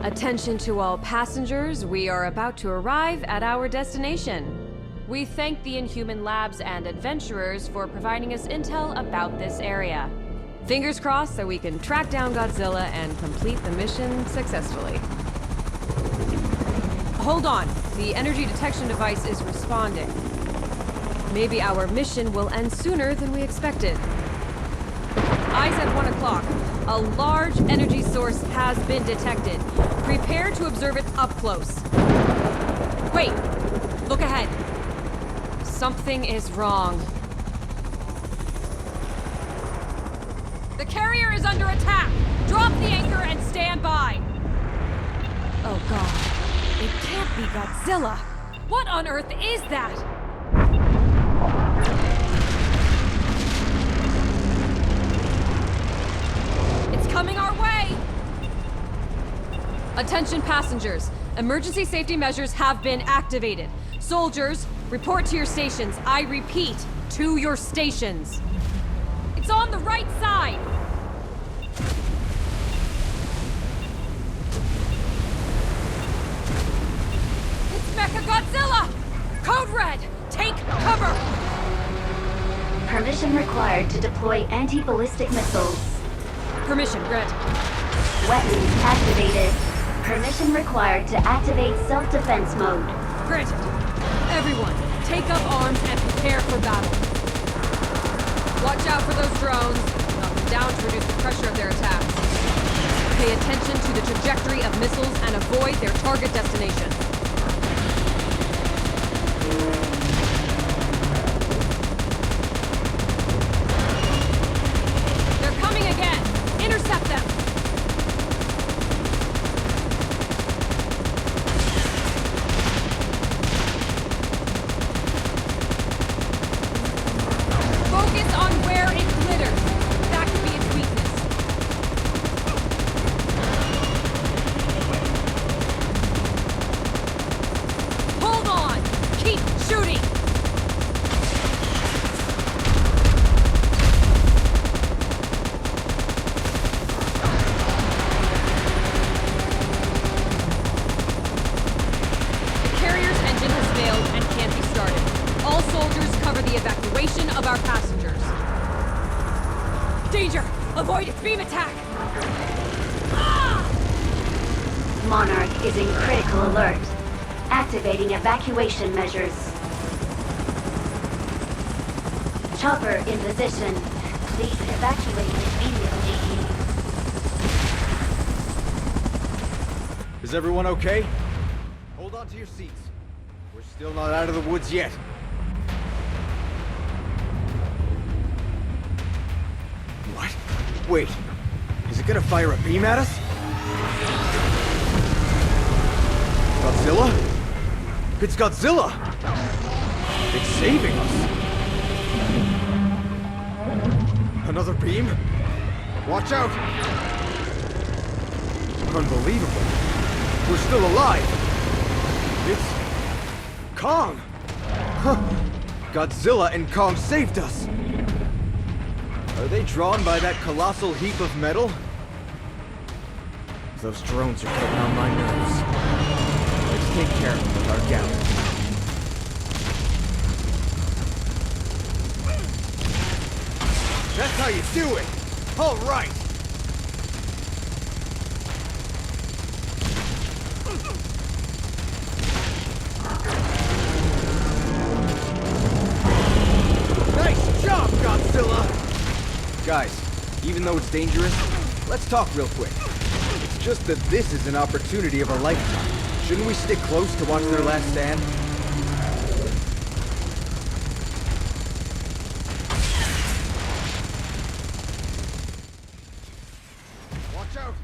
Attention to all passengers, we are about to arrive at our destination. We thank the Inhuman Labs and adventurers for providing us intel about this area. Fingers crossed that we can track down Godzilla and complete the mission successfully. Hold on, the energy detection device is responding. Maybe our mission will end sooner than we expected. Eyes at 1 o'clock. A large energy source has been detected. Prepare to observe it up close. Wait, look ahead. Something is wrong. The carrier is under attack. Drop the anchor and stand by. Oh God, it can't be Godzilla. What on earth is that? Coming our way! Attention passengers, emergency safety measures have been activated. Soldiers, report to your stations. I repeat, to your stations. It's on the right side! It's Mechagodzilla! Code Red, take cover! Permission required to deploy anti-ballistic missiles. Permission granted. Weapons activated. Permission required to activate self-defense mode. Granted. Everyone, take up arms and prepare for battle. Watch out for those drones. Knock them down to reduce the pressure of their attacks. Pay attention to the trajectory of missiles and avoid their target destination. They're coming again! Intercept them! Focus on where it glitters. That could be its weakness. Hold on! Keep shooting! Evacuation of our passengers. Danger! Avoid its beam attack! Ah! Monarch is in critical alert. Activating evacuation measures. Chopper in position. Please evacuate immediately. Is everyone okay? Hold on to your seats. We're still not out of the woods yet. Wait, is it gonna fire a beam at us? Godzilla? It's Godzilla! It's saving us! Another beam? Watch out! Unbelievable! We're still alive! It's Kong! Huh. Godzilla and Kong saved us! Are they drawn by that colossal heap of metal? Those drones are getting on my nerves. Let's take care of them with our gallery. That's how you do it! All right! Nice job, Godzilla! Guys, even though it's dangerous, let's talk real quick. It's just that this is an opportunity of a lifetime. Shouldn't we stick close to watch their last stand? Watch out!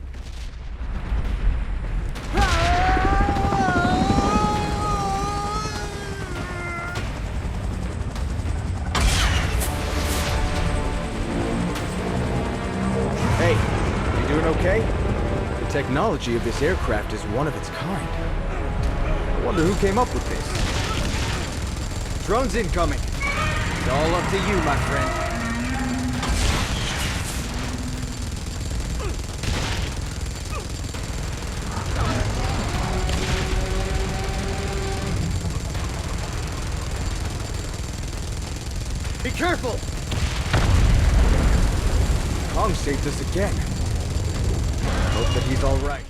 Okay? The technology of this aircraft is one of its kind. I wonder who came up with this. Drones incoming. It's all up to you, my friend. Be careful! Kong saved us again. Hope that he's alright.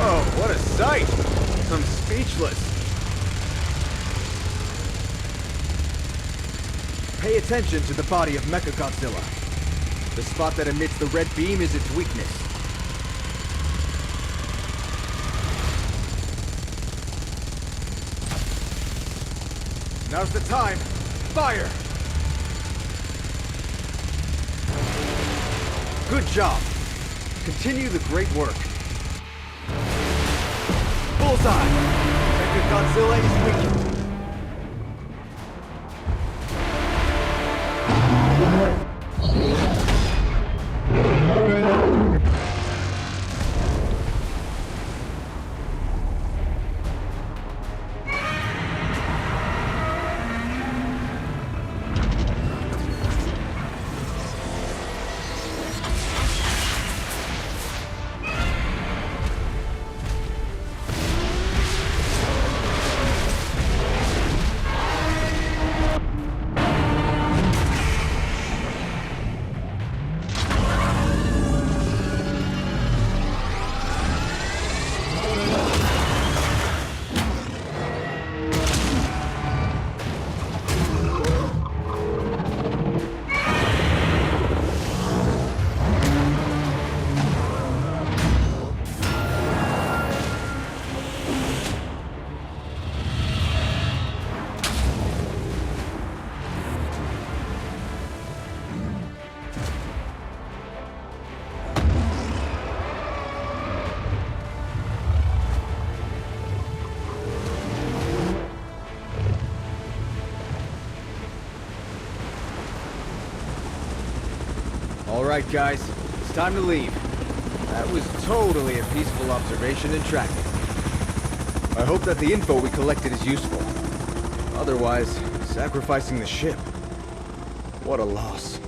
Oh, what a sight! I'm speechless. Pay attention to the body of Mechagodzilla. The spot that emits the red beam is its weakness. Now's the time. Fire! Good job. Continue the great work. Bullseye! Mechagodzilla is weakened. Alright guys, it's time to leave. That was totally a peaceful observation and tracking. I hope that the info we collected is useful. Otherwise, sacrificing the ship. What a loss.